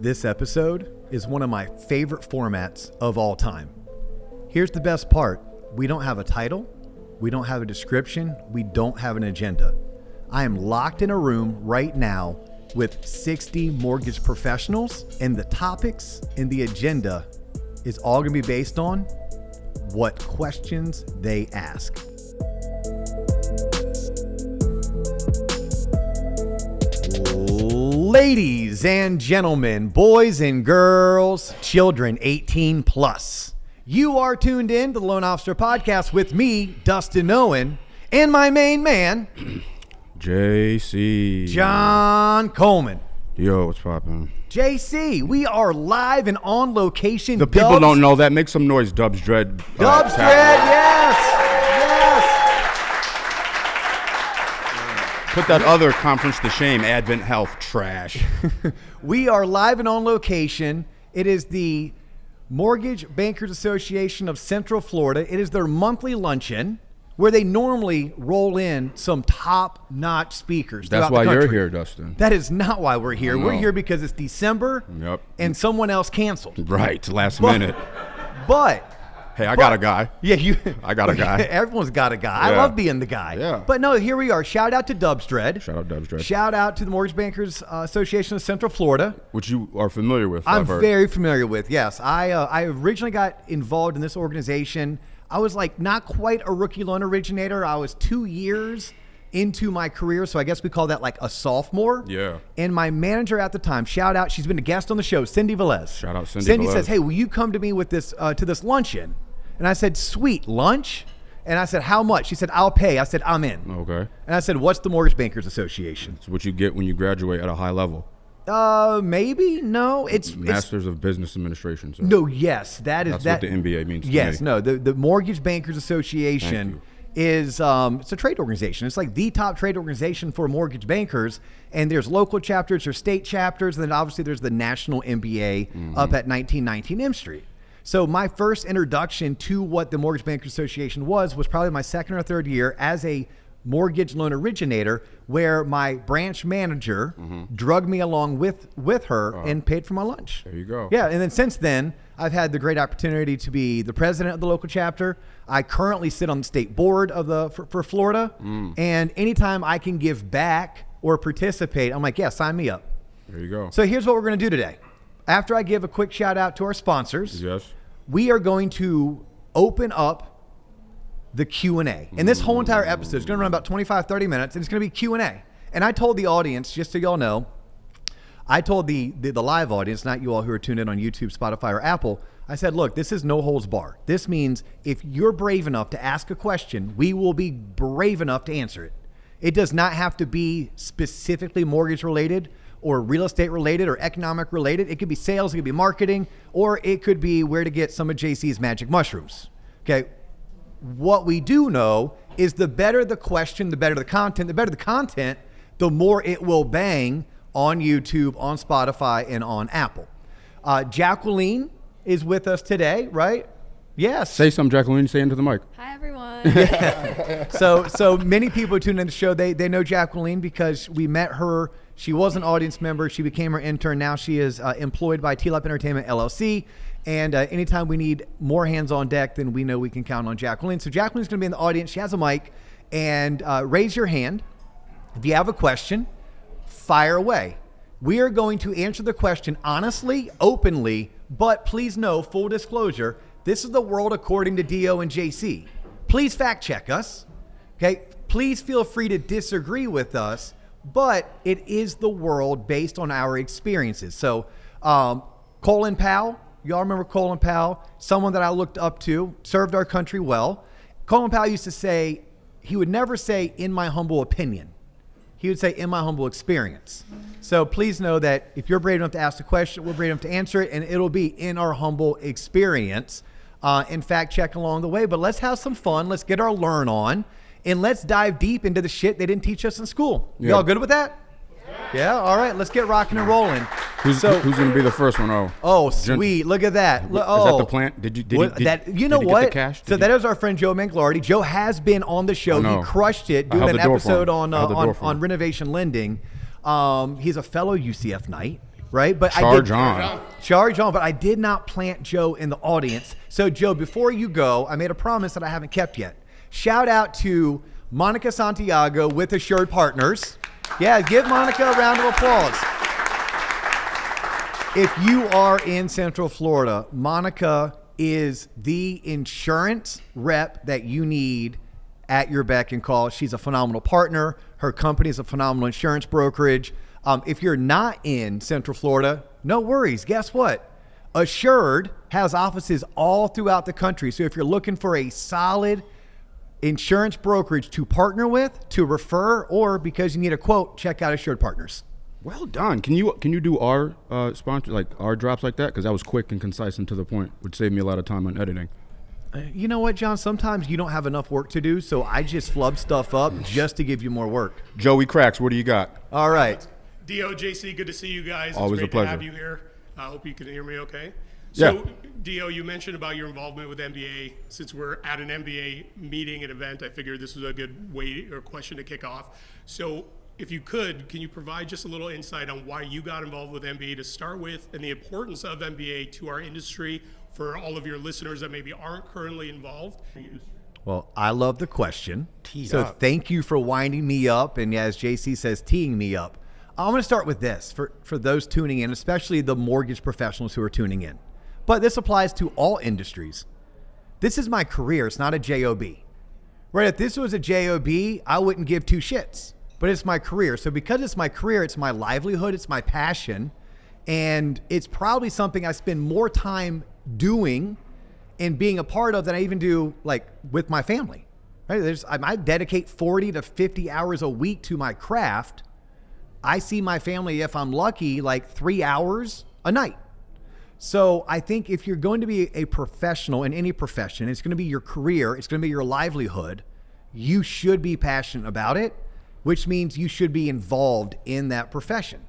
This episode is one of my favorite formats of all time. Here's the best part. We don't have a title. We don't have a description. We don't have an agenda. I am locked in a room right now with 60 mortgage professionals, and the topics and the agenda is all going to be based on what questions they ask. Ladies and gentlemen, boys and girls, children 18 plus, you are tuned in to the Loan Officer Podcast with me, Dustin Owen, and my main man, JC. John Coleman. Yo, what's poppin'? JC, we are live and on location. The people don't know that. Make some noise, Dubs Dread. Dubs Dread, yes. Put that other conference to shame, Advent Health trash. We are live and on location. It is the Mortgage Bankers Association of Central Florida. It is their monthly luncheon where they normally roll in some top-notch speakers. That's why you're here, Dustin. That is not why we're here. We're here because it's December and someone else canceled. Right, last minute. But... Hey, I got a guy. Yeah, I got a guy. Everyone's got a guy. Yeah. I love being the guy. Yeah. But no, here we are. Shout out to Dubs Dread. Shout out Dubs Dread. Shout out to the Mortgage Bankers Association of Central Florida. Which you are familiar with. I'm very familiar with, yes. I originally got involved in this organization. I was like not quite a rookie loan originator. I was 2 years into my career, so I guess we call that like a sophomore. Yeah. And my manager at the time, shout out, she's been a guest on the show, Cindy Velez. Shout out Cindy Cindy Velez. says, hey, will you come to me with this to this luncheon? And I said, sweet, lunch? And I said, how much? She said, I'll pay. I said, I'm in. Okay. And I said, what's the Mortgage Bankers Association? It's what you get when you graduate at a high level. Maybe? No. It's Masters of Business Administration. Sir. No, yes. That's what the MBA means to me. Yes, no. The Mortgage Bankers Association is it's a trade organization. It's like the top trade organization for mortgage bankers. And there's local chapters, there's state chapters, and then obviously there's the national MBA up at 1919 M Street. So my first introduction to what the Mortgage Bankers Association was probably my second or third year as a mortgage loan originator, where my branch manager drugged me along with her and paid for my lunch. There you go. Yeah, and then since then, I've had the great opportunity to be the president of the local chapter. I currently sit on the state board of for Florida, and anytime I can give back or participate, I'm like, yeah, sign me up. There you go. So here's what we're going to do today. After I give a quick shout out to our sponsors, we are going to open up the Q&A. And this whole entire episode is going to run about 25, 30 minutes, and it's going to be Q&A. And I told the audience, just so y'all know, I told the live audience, not you all who are tuned in on YouTube, Spotify, or Apple, I said, look, this is no holds bar. This means if you're brave enough to ask a question, we will be brave enough to answer it. It does not have to be specifically mortgage related or real estate related or economic related. It could be sales, it could be marketing, or it could be where to get some of JC's magic mushrooms. Okay. What we do know is the better the question, the better the content. The better the content, the more it will bang on YouTube, on Spotify, and on Apple. Jacqueline is with us today, right? Yes. Say something, Jacqueline. Say into the mic. Hi, everyone. So many people who tune in the show, they know Jacqueline because we met her. She was an audience member. She became our intern. Now she is employed by T-Lap Entertainment, LLC. And anytime we need more hands on deck, then we know we can count on Jacqueline. So Jacqueline's going to be in the audience. She has a mic. And raise your hand. If you have a question, fire away. We are going to answer the question honestly, openly, but please know, full disclosure, this is the world according to Dio and JC. Please fact check us. Okay? Please feel free to disagree with us, but it is the world based on our experiences. So Colin Powell, y'all remember Colin Powell? Someone that I looked up to, served our country well. Colin Powell used to say, he would never say, in my humble opinion. He would say, in my humble experience. So please know that if you're brave enough to ask a question, we're brave enough to answer it, and it'll be in our humble experience. In fact, check along the way. But let's have some fun. Let's get our learn on, and let's dive deep into the shit they didn't teach us in school. Yeah. Y'all good with that? Yeah? All right. Let's get rocking and rolling. Who's going to be the first one? Oh, sweet. Look at that. Is that the plan? Did you get the cash? So that is our friend Joe Manglardi. Joe has been on the show. He crushed it doing an episode on renovation lending. He's a fellow UCF Knight. right? But Charge on. Charge on, but I did not plant Joe in the audience. So Joe, before you go, I made a promise that I haven't kept yet. Shout out to Monica Santiago with Assured Partners. Yeah, give Monica a round of applause. If you are in Central Florida, Monica is the insurance rep that you need at your beck and call. She's a phenomenal partner. Her company is a phenomenal insurance brokerage. If you're not in Central Florida, no worries. Guess what? Assured has offices all throughout the country. So if you're looking for a solid insurance brokerage to partner with, to refer, or because you need a quote, check out Assured Partners. Well done. Can you do our sponsor, like our drops like that? Because that was quick and concise and to the point, which saved me a lot of time on editing. You know what, John? Sometimes you don't have enough work to do, so I just flub stuff up just to give you more work. Joey Cracks, what do you got? All right. Dio, JC, good to see you guys. Always it's a great pleasure. to have you here. I hope you can hear me okay. Yeah. So, Dio, you mentioned about your involvement with MBA. Since we're at an MBA meeting and event, I figured this was a good way or question to kick off. So, if you could, can you provide just a little insight on why you got involved with MBA to start with and the importance of MBA to our industry for all of your listeners that maybe aren't currently involved? Well, I love the question. Thank you for winding me up. And as JC says, teeing me up. I'm going to start with this for those tuning in, especially the mortgage professionals who are tuning in. But this applies to all industries. This is my career. It's not a job. Right? If this was a job, I wouldn't give two shits. But it's my career. So because it's my career, it's my livelihood, it's my passion. And it's probably something I spend more time doing and being a part of than I even do like with my family. Right? I dedicate 40 to 50 hours a week to my craft. I see my family, if I'm lucky, like 3 hours a night. So I think if you're going to be a professional in any profession, it's going to be your career, it's going to be your livelihood, you should be passionate about it, which means you should be involved in that profession.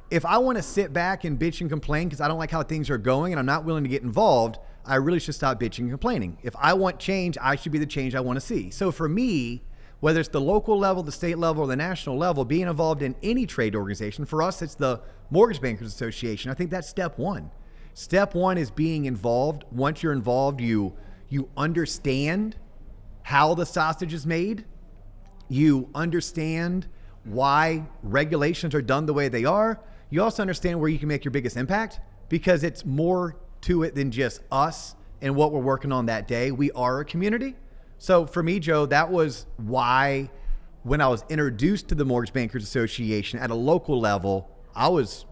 If I want to sit back and bitch and complain because I don't like how things are going and I'm not willing to get involved, I really should stop bitching and complaining. If I want change, I should be the change I want to see. So for me, whether it's the local level, the state level, or the national level, being involved in any trade organization, for us, it's the Mortgage Bankers Association. I think that's step one. Step one is being involved. Once you're involved, you understand how the sausage is made. You understand why regulations are done the way they are. You also understand where you can make your biggest impact because it's more to it than just us and what we're working on that day. We are a community. So for me, Joe, that was why when I was introduced to the Mortgage Bankers Association at a local level, I was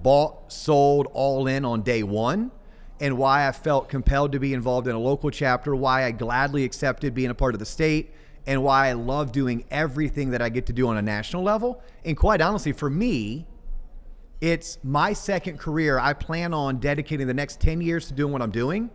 bought, sold, all in on day one, and why I felt compelled to be involved in a local chapter, why I gladly accepted being a part of the state, and why I love doing everything that I get to do on a national level. And quite honestly, for me, it's my second career. I plan on dedicating the next 10 years to doing what I'm doing.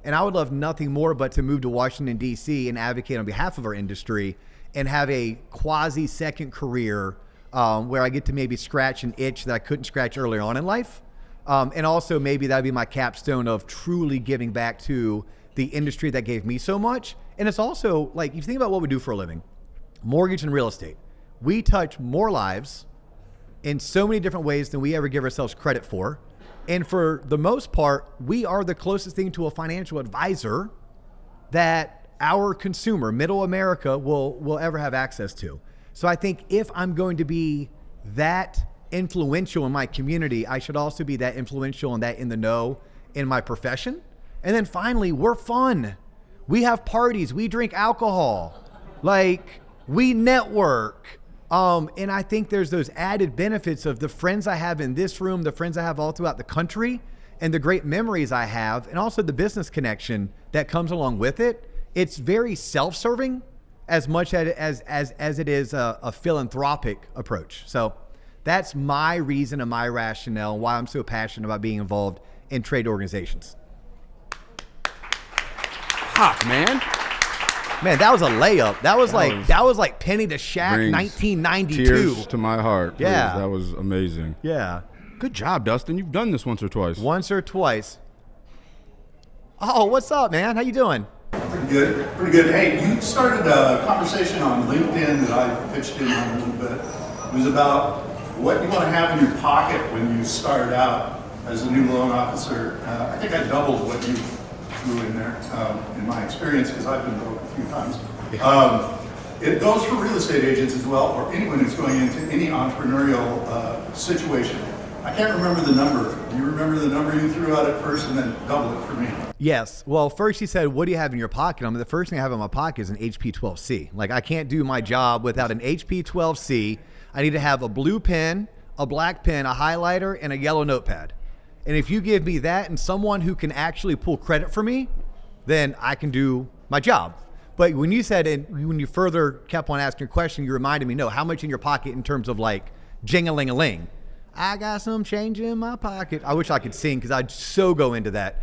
And I would love nothing more but to move to Washington, D.C. and advocate on behalf of our industry and have a quasi second career where I get to maybe scratch an itch that I couldn't scratch earlier on in life. And also maybe that'd be my capstone of truly giving back to the industry that gave me so much. And it's also like, if you think about what we do for a living, mortgage and real estate, we touch more lives in so many different ways than we ever give ourselves credit for. And for the most part, we are the closest thing to a financial advisor that our consumer, middle America, will ever have access to. So I think if I'm going to be that influential in my community, I should also be that influential and that in the know in my profession. And then finally, we're fun. We have parties, we drink alcohol, like we network. And I think there's those added benefits of the friends I have in this room, the friends I have all throughout the country, and the great memories I have, and also the business connection that comes along with it. It's very self-serving as much as it is a philanthropic approach. So that's my reason and my rationale why I'm so passionate about being involved in trade organizations. Hot, man. Man, that was a layup. That was like Penny to Shaq, 1992. Tears to my heart. Please. Yeah. That was amazing. Yeah. Good job, Dustin. You've done this once or twice. Once or twice. Oh, what's up, man? How you doing? Pretty good. Pretty good. Hey, you started a conversation on LinkedIn that I pitched in on a little bit. It was about what you want to have in your pocket when you start out as a new loan officer. I think I doubled what you threw in there in my experience, because I've been broke a few times. It goes for real estate agents as well, or anyone who's going into any entrepreneurial situation. I can't remember the number. Do you remember the number you threw out at first, and then double it for me? Yes. Well, first you said, what do you have in your pocket? I mean, the first thing I have in my pocket is an HP 12C. Like, I can't do my job without an HP 12C. I need to have a blue pen, a black pen, a highlighter, and a yellow notepad. And if you give me that and someone who can actually pull credit for me, then I can do my job. But when you said, and when you further kept on asking your question, you reminded me, no, how much in your pocket in terms of like jing-a-ling-a-ling? I got some change in my pocket. I wish I could sing, because I'd so go into that.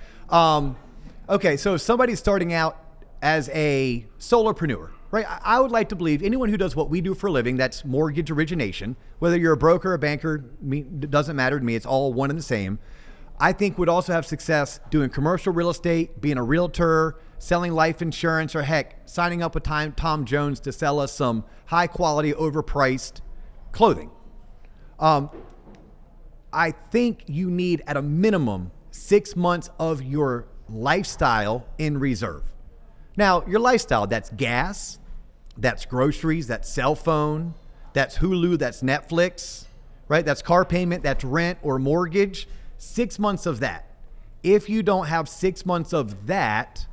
Okay, so if somebody's starting out as a solopreneur, right? I would like to believe anyone who does what we do for a living, that's mortgage origination, whether you're a broker or a banker, it doesn't matter to me. It's all one and the same. I think would also have success doing commercial real estate, being a realtor, selling life insurance, or heck, signing up with Tom Jones to sell us some high quality, overpriced clothing. I think you need at a minimum 6 months of your lifestyle in reserve. Now, your lifestyle, that's gas, that's groceries, that's cell phone, that's Hulu, that's Netflix, right? That's car payment, that's rent or mortgage. 6 months of that. If you don't have 6 months of that,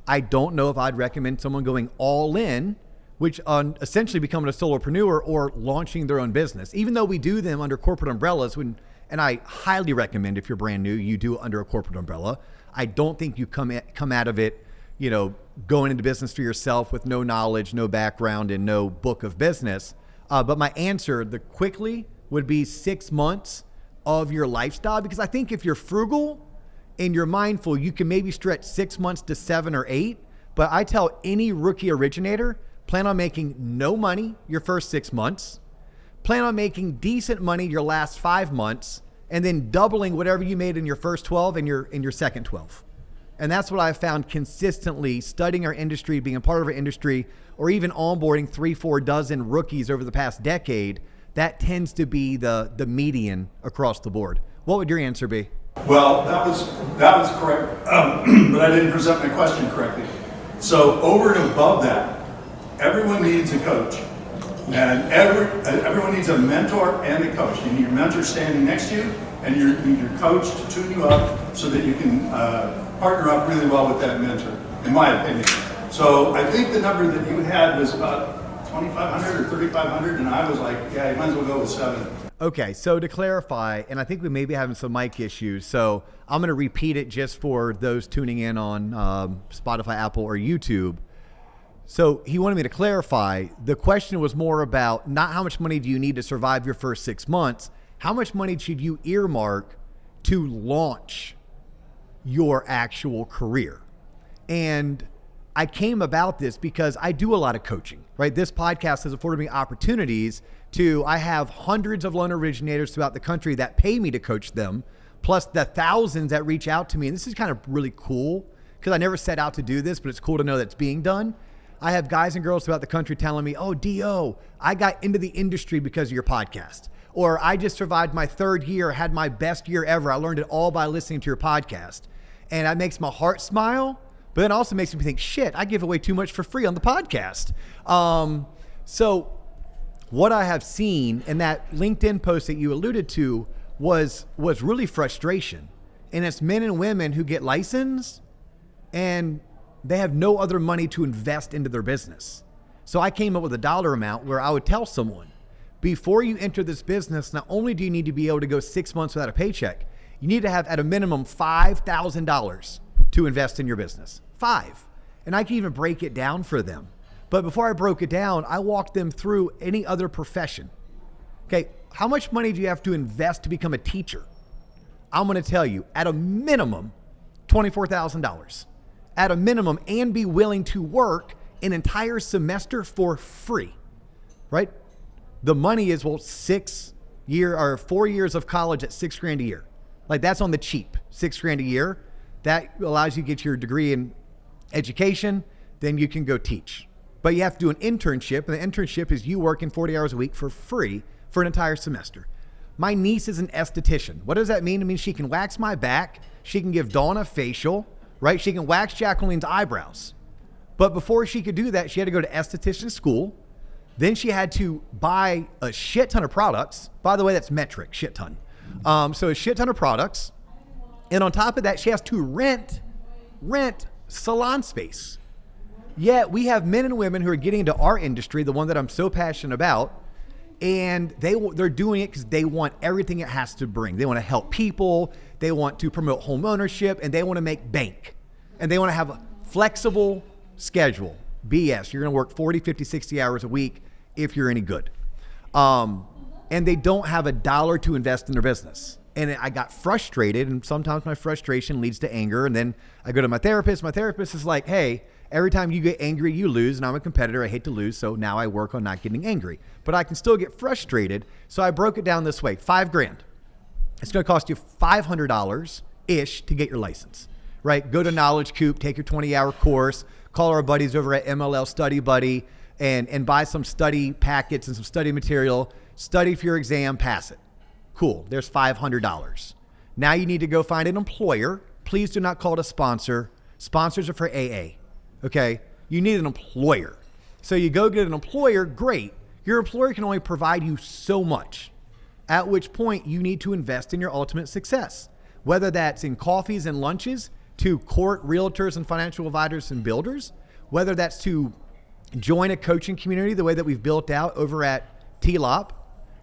I don't know if I'd recommend someone going all in, which essentially becoming a solopreneur or launching their own business. Even though we do them under corporate umbrellas, and I highly recommend if you're brand new, you do it under a corporate umbrella. I don't think you come out of it, going into business for yourself with no knowledge, no background, and no book of business. But my answer, the quickly, would be 6 months of your lifestyle, because I think if you're frugal and you're mindful, you can maybe stretch 6 months to 7 or 8. But I tell any rookie originator, plan on making no money your first 6 months, plan on making decent money your last 5 months, and then doubling whatever you made in your first 12 and your second 12. And that's what I've found consistently studying our industry, being a part of our industry, or even onboarding 3-4 dozen rookies over the past decade. That tends to be the median across the board. What would your answer be? Well, that was correct, but I didn't present my question correctly. So over and above that, everyone needs a coach. And everyone needs a mentor and a coach. You need your mentor standing next to you, and you need your coach to tune you up so that you can partner up really well with that mentor, in my opinion. So I think the number that you had was about 2,500 or 3,500, and I was like, yeah, you might as well go with 7. Okay, so to clarify, and I think we may be having some mic issues, so I'm going to repeat it just for those tuning in on Spotify, Apple, or YouTube. So he wanted me to clarify. The question was more about not how much money do you need to survive your first 6 months, how much money should you earmark to launch your actual career? And I came about this because I do a lot of coaching, right? This podcast has afforded me opportunities I have hundreds of loan originators throughout the country that pay me to coach them, plus the thousands that reach out to me. And this is kind of really cool because I never set out to do this, but it's cool to know that it's being done. I have guys and girls throughout the country telling me, oh, D.O., I got into the industry because of your podcast. Or I just survived my 3rd year, had my best year ever. I learned it all by listening to your podcast. And that makes my heart smile, but then also makes me think, shit, I give away too much for free on the podcast. So what I have seen in that LinkedIn post that you alluded to was really frustration. And it's men and women who get licensed and they have no other money to invest into their business. So I came up with a dollar amount where I would tell someone, before you enter this business, not only do you need to be able to go 6 months without a paycheck, you need to have at a minimum $5,000 to invest in your business. 5. And I can even break it down for them. But before I broke it down, I walked them through any other profession. Okay, how much money do you have to invest to become a teacher? I'm going to tell you, at a minimum, $24,000. At a minimum, and be willing to work an entire semester for free, right? The money is, 4 years of college at $6,000 a year. Like, that's on the cheap, $6,000 a year. That allows you to get your degree in education, then you can go teach. But you have to do an internship, and the internship is you working 40 hours a week for free for an entire semester. My niece is an esthetician. What does that mean? It means she can wax my back. She can give Dawn a facial, right? She can wax Jacqueline's eyebrows. But before she could do that, she had to go to esthetician school. Then she had to buy a shit ton of products. By the way, that's metric, shit ton. So a shit ton of products. And on top of that, she has to rent salon space. Yet we have men and women who are getting into our industry, the one that I'm so passionate about, and they're doing it because they want everything it has to bring. They want to help people, they want to promote home ownership, and they want to make bank. And they want to have a flexible schedule. BS, you're going to work 40, 50, 60 hours a week if you're any good. And they don't have a dollar to invest in their business. And I got frustrated, and sometimes my frustration leads to anger. And then I go to my therapist. My therapist is like, hey, every time you get angry, you lose. And I'm a competitor. I hate to lose. So now I work on not getting angry. But I can still get frustrated. So I broke it down this way. $5,000. It's going to cost you $500-ish to get your license, right? Go to Knowledge Coop, take your 20-hour course, call our buddies over at MLL Study Buddy, and buy some study packets and some study material. Study for your exam, pass it. Cool, there's $500. Now you need to go find an employer. Please do not call it a sponsor. Sponsors are for AA, okay? You need an employer. So you go get an employer, great. Your employer can only provide you so much, at which point you need to invest in your ultimate success, whether that's in coffees and lunches to court realtors and financial advisors and builders, whether that's to join a coaching community the way that we've built out over at TLOP,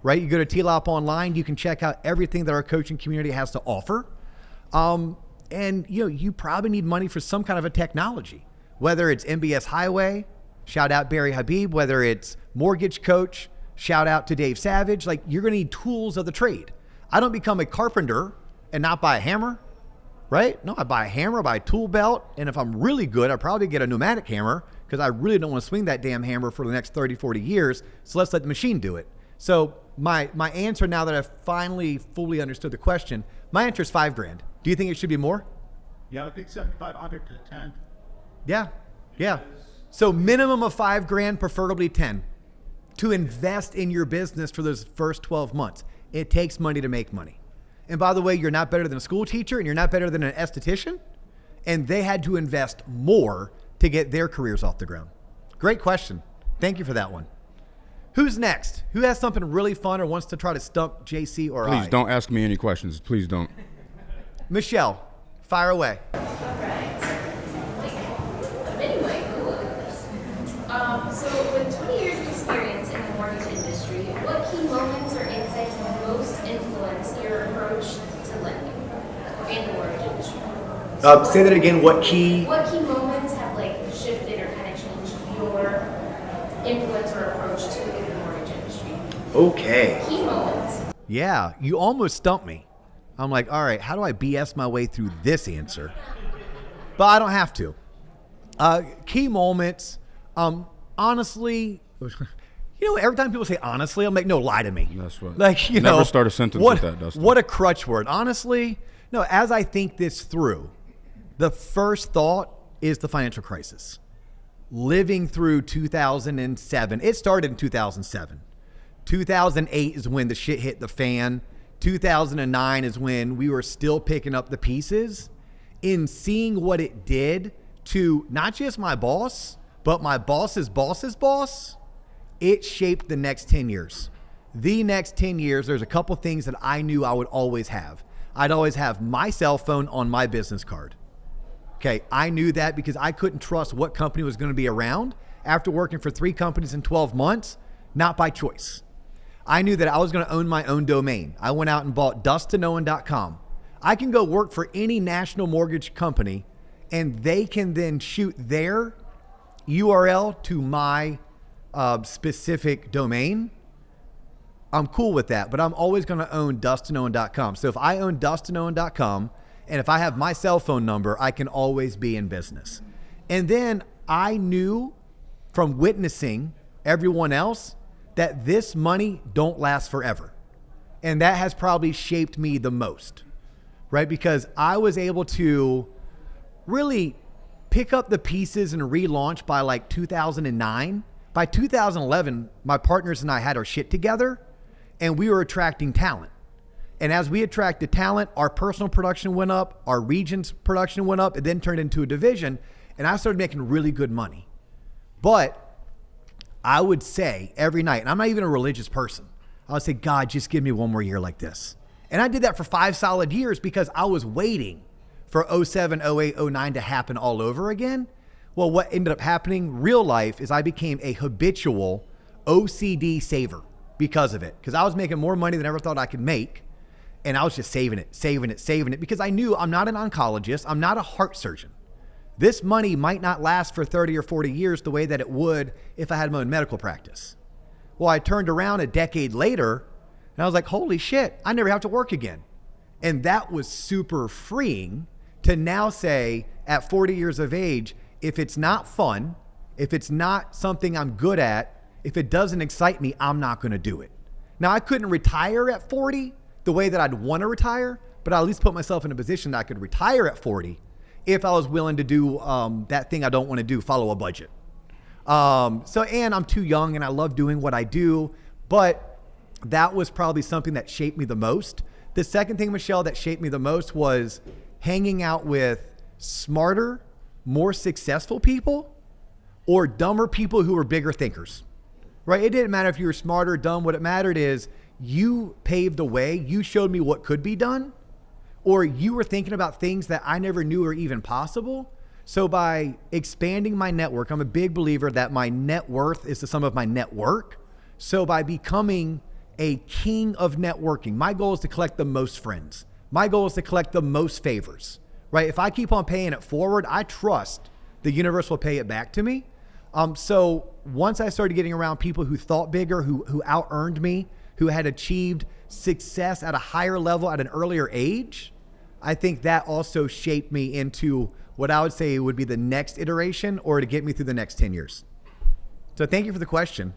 right? You go to TLOP online, you can check out everything that our coaching community has to offer. And you probably need money for some kind of a technology, whether it's MBS Highway, shout out Barry Habib, whether it's Mortgage Coach, shout out to Dave Savage. Like, you're going to need tools of the trade. I don't become a carpenter and not buy a hammer, right? No, I buy a hammer, I buy a tool belt. And if I'm really good, I probably get a pneumatic hammer because I really don't want to swing that damn hammer for the next 30, 40 years. So let's let the machine do it. So my answer, now that I've finally fully understood the question, my answer is $5,000. Do you think it should be more? Yeah, I think 7,500 to 10. Yeah. So minimum of $5,000, preferably 10, to invest in your business for those first 12 months. It takes money to make money. And by the way, you're not better than a school teacher and you're not better than an esthetician. And they had to invest more to get their careers off the ground. Great question. Thank you for that one. Who's next? Who has something really fun or wants to try to stump JC or I? Please don't ask me any questions. Please don't. Michelle, fire away. So with 20 years of experience in the mortgage industry, what key moments or insights have most influenced your approach to lending in the mortgage industry? Say that again. What key moments have shifted or kind of changed your influence or approach to the mortgage industry? Okay. Key moments. Yeah, you almost stumped me. I'm like, all right, how do I BS my way through this answer? But I don't have to. Key moments, honestly, every time people say honestly, I'm like, no, lie to me. That's what. Like, Never start a sentence with that, Dustin. What a crutch word. Honestly, no, as I think this through, the first thought is the financial crisis. Living through 2007, it started in 2007. 2008 is when the shit hit the fan. 2009 is when we were still picking up the pieces. In seeing what it did to not just my boss, but my boss's boss's boss, it shaped the next 10 years. The next 10 years, there's a couple things that I knew I would always have. I'd always have my cell phone on my business card. Okay, I knew that because I couldn't trust what company was going to be around after working for 3 companies in 12 months, not by choice. I knew that I was going to own my own domain. I went out and bought dusttoknowan.com. I can go work for any national mortgage company and they can then shoot their URL to my specific domain. I'm cool with that, but I'm always going to own dusttoknowan.com. So if I own dusttoknowan.com and if I have my cell phone number, I can always be in business. And then I knew from witnessing everyone else that this money don't last forever. And that has probably shaped me the most, right? Because I was able to really pick up the pieces and relaunch by 2009. By 2011, my partners and I had our shit together and we were attracting talent. And as we attracted talent, our personal production went up, our region's production went up, it then turned into a division, and I started making really good money. But I would say every night, and I'm not even a religious person, I would say, God, just give me one more year like this. And I did that for 5 solid years because I was waiting for 07, 08, 09 to happen all over again. Well, what ended up happening real life is I became a habitual OCD saver because of it. Because I was making more money than I ever thought I could make. And I was just saving it because I knew I'm not an oncologist. I'm not a heart surgeon. This money might not last for 30 or 40 years the way that it would if I had my own medical practice. Well, I turned around a decade later and I was like, holy shit, I never have to work again. And that was super freeing to now say at 40 years of age, if it's not fun, if it's not something I'm good at, if it doesn't excite me, I'm not going to do it. Now, I couldn't retire at 40 the way that I'd want to retire, but I at least put myself in a position that I could retire at 40 if I was willing to do that thing I don't want to do, follow a budget. And I'm too young and I love doing what I do, but that was probably something that shaped me the most. The second thing, Michelle, that shaped me the most was hanging out with smarter, more successful people or dumber people who were bigger thinkers, right? It didn't matter if you were smart or dumb. What it mattered is you paved the way. You showed me what could be done, or you were thinking about things that I never knew were even possible. So by expanding my network, I'm a big believer that my net worth is the sum of my network. So by becoming a king of networking, my goal is to collect the most friends. My goal is to collect the most favors, right? If I keep on paying it forward, I trust the universe will pay it back to me. So once I started getting around people who thought bigger, who out-earned me, who had achieved success at a higher level at an earlier age, I think that also shaped me into what I would say would be the next iteration or to get me through the next 10 years. So thank you for the question.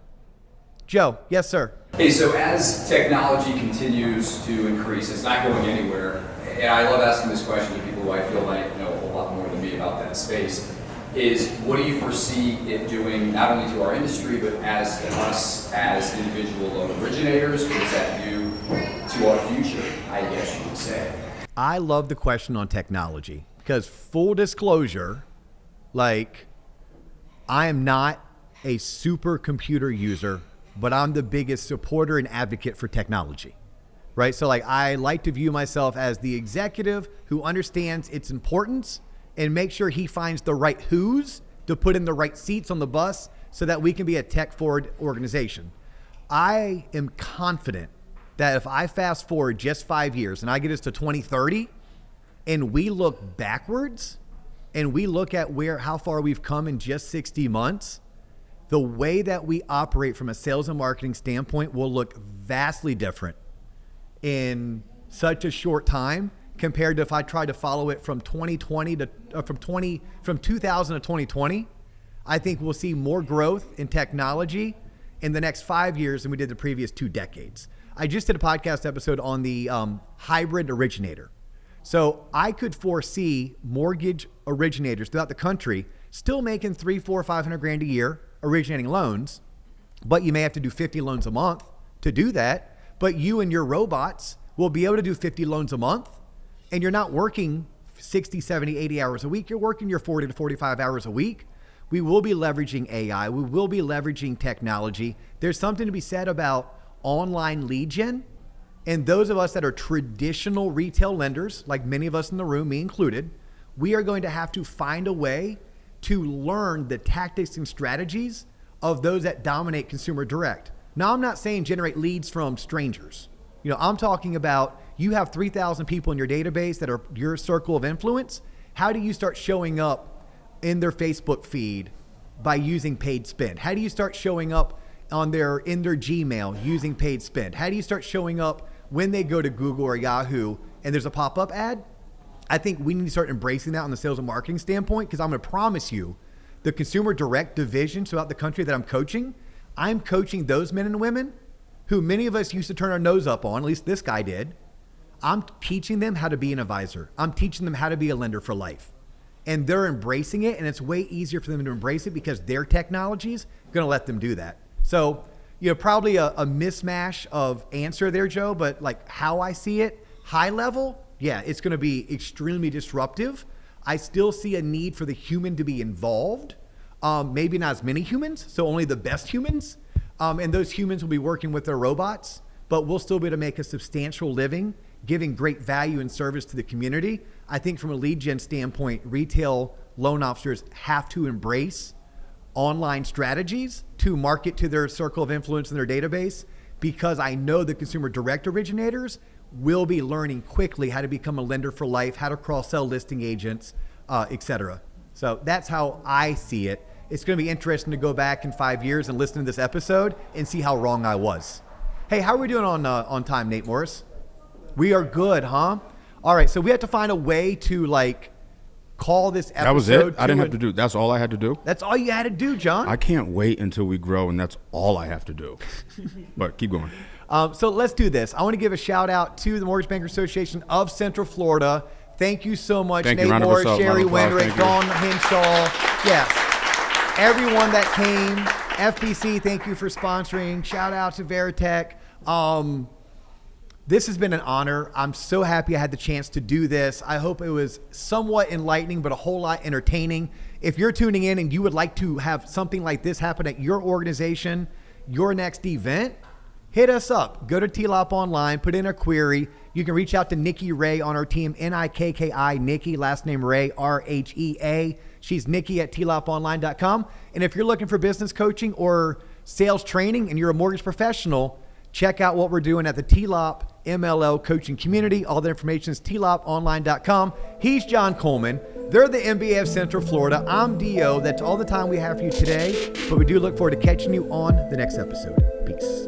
Joe, yes, sir. Hey, so as technology continues to increase, it's not going anywhere, and I love asking this question to people who I feel might know a whole lot more than me about that space, is what do you foresee it doing not only to our industry, but as us as individual loan originators? What does that do to our future, I guess you would say? I love the question on technology because full disclosure, like I am not a supercomputer user, but I'm the biggest supporter and advocate for technology, right? So like I like to view myself as the executive who understands its importance and make sure he finds the right who's to put in the right seats on the bus so that we can be a tech forward organization. I am confident that if I fast forward just 5 years and I get us to 2030 and we look backwards and we look at how far we've come in just 60 months, the way that we operate from a sales and marketing standpoint will look vastly different in such a short time compared to if I tried to follow it from 2020 to from 2000 to 2020. I think we'll see more growth in technology in the next 5 years than we did the previous 2 decades. I just did a podcast episode on the hybrid originator. So I could foresee mortgage originators throughout the country still making $300, $400, $500 a year originating loans, but you may have to do 50 loans a month to do that. But you and your robots will be able to do 50 loans a month, and you're not working 60, 70, 80 hours a week. You're working your 40 to 45 hours a week. We will be leveraging AI. We will be leveraging technology. There's something to be said about online lead gen. And those of us that are traditional retail lenders, like many of us in the room, me included, we are going to have to find a way to learn the tactics and strategies of those that dominate consumer direct. Now, I'm not saying generate leads from strangers. I'm talking about you have 3,000 people in your database that are your circle of influence. How do you start showing up in their Facebook feed by using paid spend? How do you start showing up in their Gmail using paid spend? How do you start showing up when they go to Google or Yahoo and there's a pop-up ad? I think we need to start embracing that on the sales and marketing standpoint, because I'm going to promise you the consumer direct division throughout the country that I'm coaching those men and women who many of us used to turn our nose up on, at least this guy did. I'm teaching them how to be an advisor. I'm teaching them how to be a lender for life. And they're embracing it, and it's way easier for them to embrace it because their technology is going to let them do that. So, probably a mismatch of answer there, Joe, but like how I see it, high level, yeah, it's going to be extremely disruptive. I still see a need for the human to be involved. Maybe not as many humans, so only the best humans. And those humans will be working with their robots, but we'll still be able to make a substantial living, giving great value and service to the community. I think from a lead gen standpoint, retail loan officers have to embrace online strategies to market to their circle of influence in their database, because I know the consumer direct originators will be learning quickly how to become a lender for life, how to cross-sell listing agents, et cetera. So that's how I see it. It's going to be interesting to go back in 5 years and listen to this episode and see how wrong I was. Hey, how are we doing on time, Nate Morris? We are good, huh? All right, so we have to find a way to like call this episode. That was it? I didn't have to do. That's all I had to do? That's all you had to do, John. I can't wait until we grow, and that's all I have to do. But keep going. So let's do this. I want to give a shout out to the Mortgage Bankers Association of Central Florida. Thank you so much, Thank you. Nate Round of Morris, applause. Sherry Round of applause. Wendrick, Thank you. Dawn Henshaw. Yes. Everyone that came. FBC, thank you for sponsoring. Shout out to Veritech. This has been an honor. I'm so happy I had the chance to do this. I hope it was somewhat enlightening, but a whole lot entertaining. If you're tuning in and you would like to have something like this happen at your organization, your next event, hit us up. Go to TLOP Online, put in a query. You can reach out to Nikki Ray on our team, Nikki, Nikki, last name Ray, Rhea. She's Nikki at tloponline.com. And if you're looking for business coaching or sales training and you're a mortgage professional, check out what we're doing at the TLOP MLL coaching community. All the information is tloponline.com. He's John Coleman. They're the MBA of Central Florida. I'm Dio. That's all the time we have for you today, but we do look forward to catching you on the next episode. Peace.